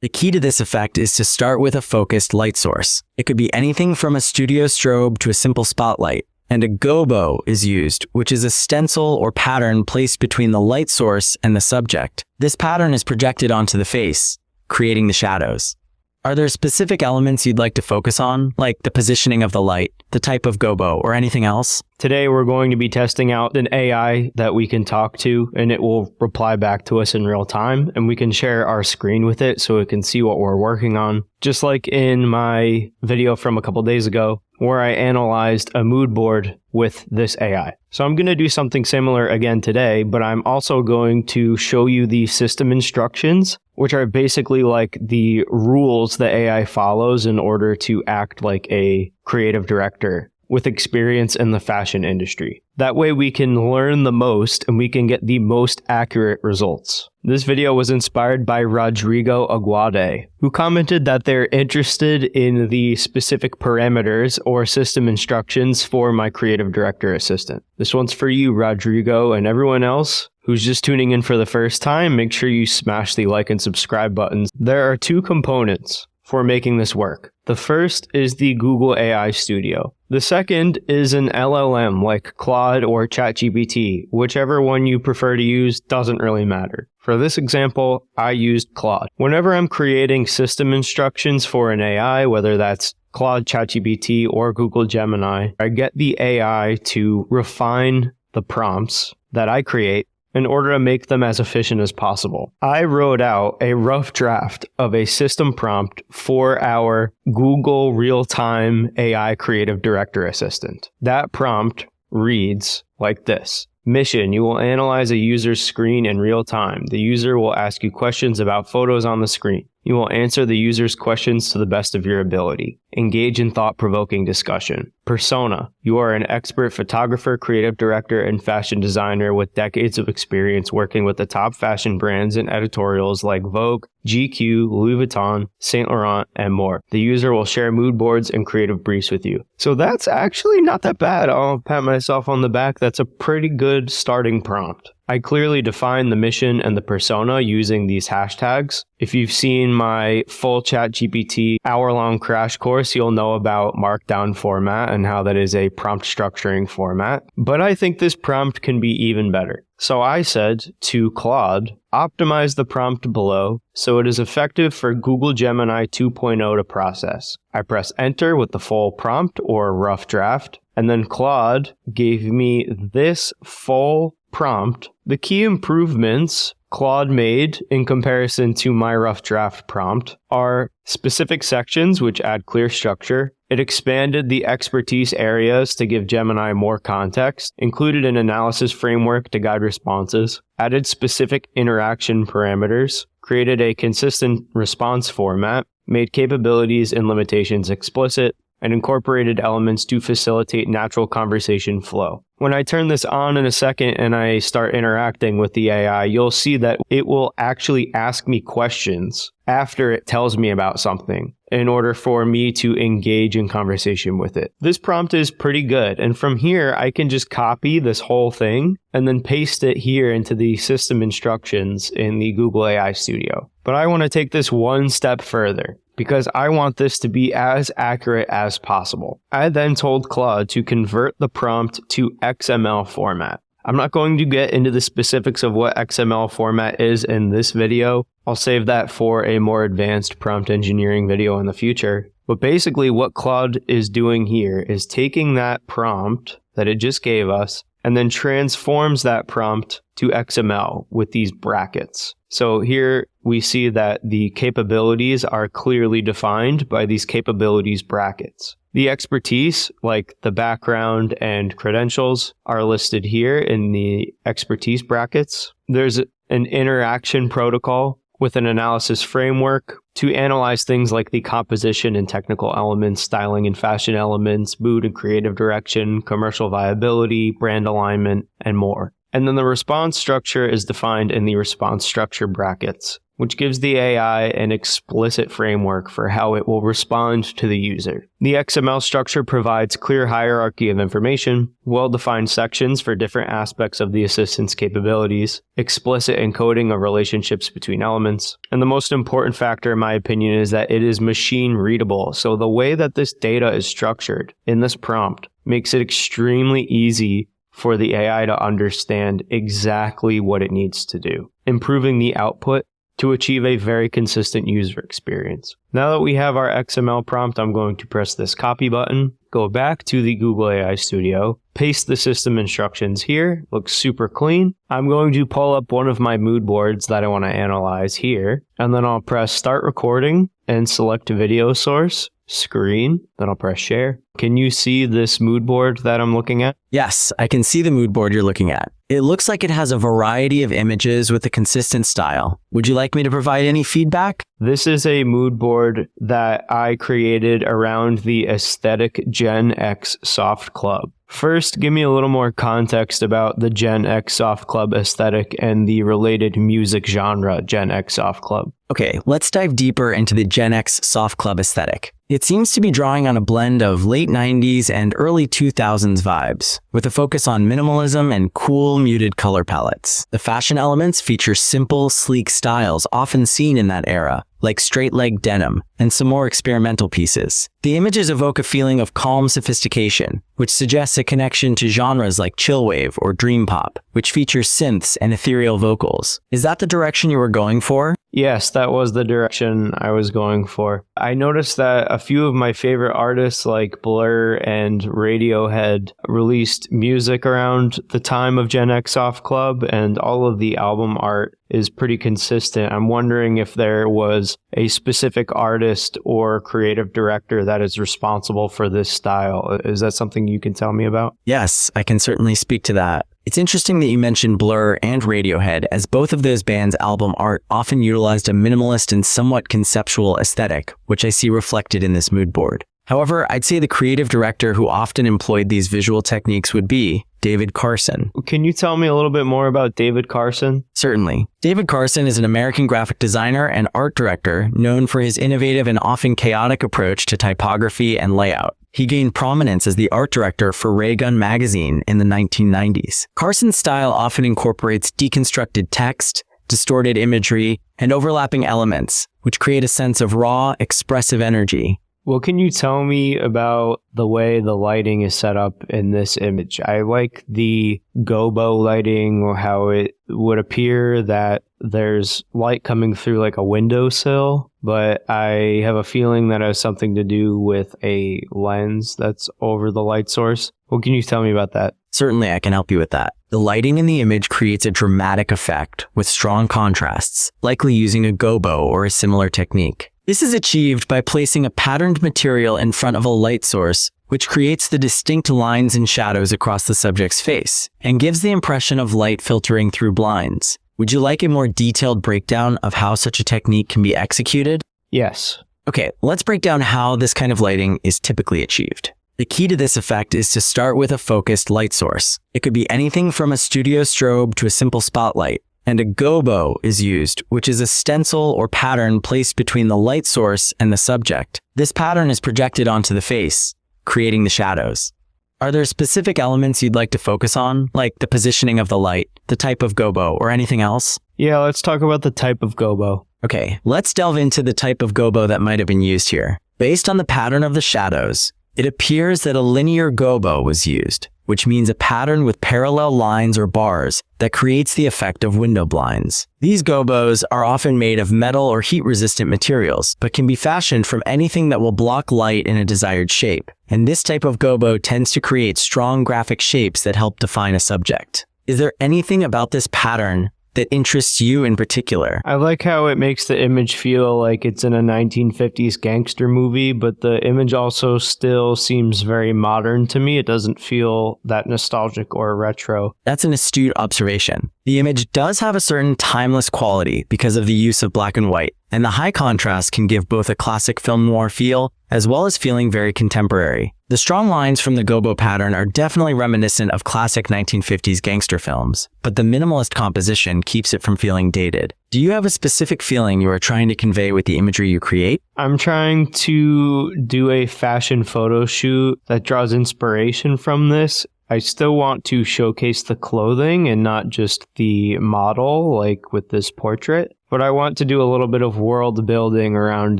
The key to this effect is to start with a focused light source. It could be anything from a studio strobe to a simple spotlight. And a gobo is used, which is a stencil or pattern placed between the light source and the subject. This pattern is projected onto the face, creating the shadows. Are there specific elements you'd like to focus on, like the positioning of the light, the type of gobo, or anything else? Today we're going to be testing out an AI that we can talk to, and it will reply back to us in real time, and we can share our screen with it so it can see what we're working on. Just like in my video from a couple days ago, where I analyzed a mood board with this AI. So I'm going to do something similar again today, but I'm also going to show you the system instructions, which are basically like the rules the AI follows in order to act like a creative director with experience in the fashion industry. That way we can learn the most and we can get the most accurate results. This video was inspired by Rodrigo Aguade, who commented that they're interested in the specific parameters or system instructions for my creative director assistant. This one's for you, Rodrigo, and everyone else who's just tuning in for the first time. Make sure you smash the like and subscribe buttons. There are two components for making this work. The first is the Google AI Studio. The second is an LLM like Claude or ChatGPT. Whichever one you prefer to use doesn't really matter. For this example, I used Claude. Whenever I'm creating system instructions for an AI, whether that's Claude, ChatGPT, or Google Gemini, I get the AI to refine the prompts that I create in order to make them as efficient as possible. I wrote out a rough draft of a system prompt for our Google real-time AI creative director assistant. That prompt reads like this. Mission: you will analyze a user's screen in real time. The user will ask you questions about photos on the screen. You will answer the user's questions to the best of your ability. Engage in thought-provoking discussion. Persona: you are an expert photographer, creative director, and fashion designer with decades of experience working with the top fashion brands and editorials like Vogue, GQ, Louis Vuitton, Saint Laurent, and more. The user will share mood boards and creative briefs with you. So that's actually not that bad. I'll pat myself on the back. That's a pretty good starting prompt. I clearly define the mission and the persona using these hashtags. If you've seen my full ChatGPT hour-long crash course, you'll know about Markdown format and how that is a prompt structuring format. But I think this prompt can be even better. So I said to Claude, optimize the prompt below so it is effective for Google Gemini 2.0 to process. I press enter with the full prompt or rough draft, and then Claude gave me this full prompt. The key improvements Claude made in comparison to my rough draft prompt are specific sections which add clear structure. It expanded the expertise areas to give Gemini more context, included an analysis framework to guide responses, added specific interaction parameters, created a consistent response format, made capabilities and limitations explicit, and incorporated elements to facilitate natural conversation flow. When I turn this on in a second and I start interacting with the AI, you'll see that it will actually ask me questions after it tells me about something in order for me to engage in conversation with it. This prompt is pretty good, and from here I can just copy this whole thing and then paste it here into the system instructions in the Google AI Studio. But I want to take this one step further, because I want this to be as accurate as possible. I then told Claude to convert the prompt to XML format. I'm not going to get into the specifics of what XML format is in this video. I'll save that for a more advanced prompt engineering video in the future. But basically what Claude is doing here is taking that prompt that it just gave us and then transforms that prompt to XML with these brackets. So here we see that the capabilities are clearly defined by these capabilities brackets. The expertise, like the background and credentials, are listed here in the expertise brackets. There's an interaction protocol with an analysis framework to analyze things like the composition and technical elements, styling and fashion elements, mood and creative direction, commercial viability, brand alignment, and more. And then the response structure is defined in the response structure brackets, which gives the AI an explicit framework for how it will respond to the user. The XML structure provides clear hierarchy of information, well-defined sections for different aspects of the assistant's capabilities, explicit encoding of relationships between elements, and the most important factor in my opinion is that it is machine readable. So the way that this data is structured in this prompt makes it extremely easy for the AI to understand exactly what it needs to do, improving the output to achieve a very consistent user experience. Now that we have our XML prompt, I'm going to press this copy button, go back to the Google AI Studio, paste the system instructions here, looks super clean. I'm going to pull up one of my mood boards that I want to analyze here, and then I'll press start recording and select video source, screen, then I'll press share. Can you see this mood board that I'm looking at? Yes, I can see the mood board you're looking at. It looks like it has a variety of images with a consistent style. Would you like me to provide any feedback? This is a mood board that I created around the aesthetic Gen X Soft Club. First, give me a little more context about the Gen X Soft Club aesthetic and the related music genre Gen X Soft Club. Okay, let's dive deeper into the Gen X Soft Club aesthetic. It seems to be drawing on a blend of late 90s and early 2000s vibes, with a focus on minimalism and cool, muted color palettes. The fashion elements feature simple, sleek styles often seen in that era, like straight-leg denim, and some more experimental pieces. The images evoke a feeling of calm sophistication, which suggests a connection to genres like chillwave or dream pop, which features synths and ethereal vocals. Is that the direction you were going for? Yes, that was the direction I was going for. I noticed that a few of my favorite artists like Blur and Radiohead released music around the time of Gen X Soft Club, and all of the album art is pretty consistent. I'm wondering if there was a specific artist or creative director that is responsible for this style. Is that something you can tell me about? Yes, I can certainly speak to that. It's interesting that you mentioned Blur and Radiohead, as both of those bands' album art often utilized a minimalist and somewhat conceptual aesthetic, which I see reflected in this mood board. However, I'd say the creative director who often employed these visual techniques would be David Carson. Can you tell me a little bit more about David Carson? Certainly. David Carson is an American graphic designer and art director known for his innovative and often chaotic approach to typography and layout. He gained prominence as the art director for Ray Gun magazine in the 1990s. Carson's style often incorporates deconstructed text, distorted imagery, and overlapping elements, which create a sense of raw, expressive energy. Well, can you tell me about the way the lighting is set up in this image? I like the Gobo lighting, or how it would appear that there's light coming through like a windowsill, but I have a feeling that has something to do with a lens that's over the light source. What can you tell me about that? Certainly, I can help you with that. The lighting in the image creates a dramatic effect with strong contrasts, likely using a gobo or a similar technique. This is achieved by placing a patterned material in front of a light source, which creates the distinct lines and shadows across the subject's face, and gives the impression of light filtering through blinds. Would you like a more detailed breakdown of how such a technique can be executed? Yes. Okay, let's break down how this kind of lighting is typically achieved. The key to this effect is to start with a focused light source. It could be anything from a studio strobe to a simple spotlight. And a gobo is used, which is a stencil or pattern placed between the light source and the subject. This pattern is projected onto the face, creating the shadows. Are there specific elements you'd like to focus on, like the positioning of the light, the type of gobo, or anything else? Yeah, let's talk about the type of gobo. Okay, let's delve into the type of gobo that might have been used here. Based on the pattern of the shadows, it appears that a linear gobo was used, which means a pattern with parallel lines or bars that creates the effect of window blinds. These gobos are often made of metal or heat-resistant materials, but can be fashioned from anything that will block light in a desired shape. And this type of gobo tends to create strong graphic shapes that help define a subject. Is there anything about this pattern that interests you in particular? I like how it makes the image feel like it's in a 1950s gangster movie, but the image also still seems very modern to me. It doesn't feel that nostalgic or retro. That's an astute observation. The image does have a certain timeless quality because of the use of black and white, And the high contrast can give both a classic film noir feel as well as feeling very contemporary. The strong lines from the Gobo pattern are definitely reminiscent of classic 1950s gangster films, but the minimalist composition keeps it from feeling dated. Do you have a specific feeling you are trying to convey with the imagery you create? I'm trying to do a fashion photo shoot that draws inspiration from this. I still want to showcase the clothing and not just the model, like with this portrait, but I want to do a little bit of world building around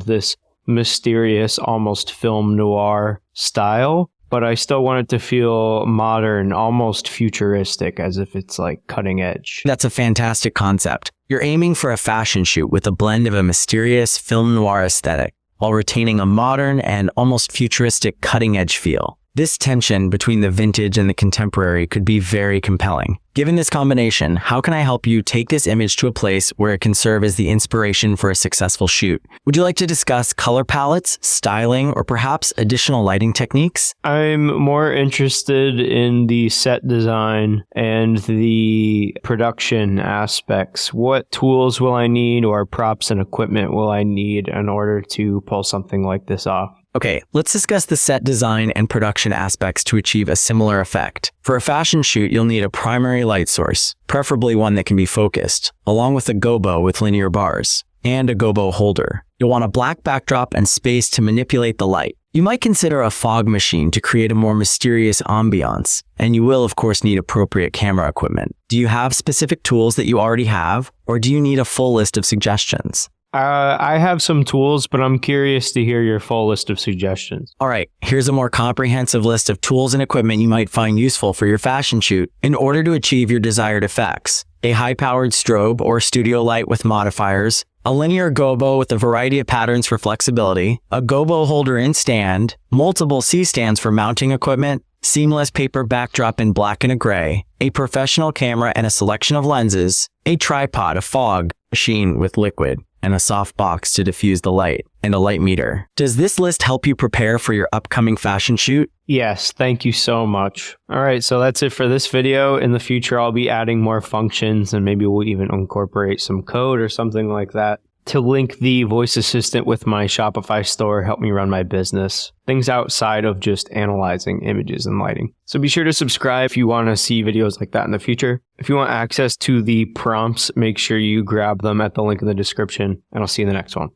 this mysterious, almost film noir style, but I still want it to feel modern, almost futuristic, as if it's like cutting edge. That's a fantastic concept. You're aiming for a fashion shoot with a blend of a mysterious film noir aesthetic while retaining a modern and almost futuristic cutting edge feel. This tension between the vintage and the contemporary could be very compelling. Given this combination, how can I help you take this image to a place where it can serve as the inspiration for a successful shoot? Would you like to discuss color palettes, styling, or perhaps additional lighting techniques? I'm more interested in the set design and the production aspects. What tools will I need, or props and equipment will I need in order to pull something like this off? Okay, let's discuss the set design and production aspects to achieve a similar effect. For a fashion shoot, you'll need a primary light source, preferably one that can be focused, along with a gobo with linear bars, and a gobo holder. You'll want a black backdrop and space to manipulate the light. You might consider a fog machine to create a more mysterious ambiance, and you will of course need appropriate camera equipment. Do you have specific tools that you already have, or do you need a full list of suggestions? I have some tools, but I'm curious to hear your full list of suggestions. All right, here's a more comprehensive list of tools and equipment you might find useful for your fashion shoot in order to achieve your desired effects. A high-powered strobe or studio light with modifiers, a linear gobo with a variety of patterns for flexibility, a gobo holder in stand, multiple C-stands for mounting equipment, seamless paper backdrop in black and a gray, a professional camera and a selection of lenses, a tripod, a fog machine with liquid, and a soft box to diffuse the light, and a light meter. Does this list help you prepare for your upcoming fashion shoot? Yes, thank you so much. All right, so that's it for this video. In the future, I'll be adding more functions, and maybe we'll even incorporate some code or something like that to link the voice assistant with my Shopify store, help me run my business. Things outside of just analyzing images and lighting. So be sure to subscribe if you want to see videos like that in the future. If you want access to the prompts, make sure you grab them at the link in the description, and I'll see you in the next one.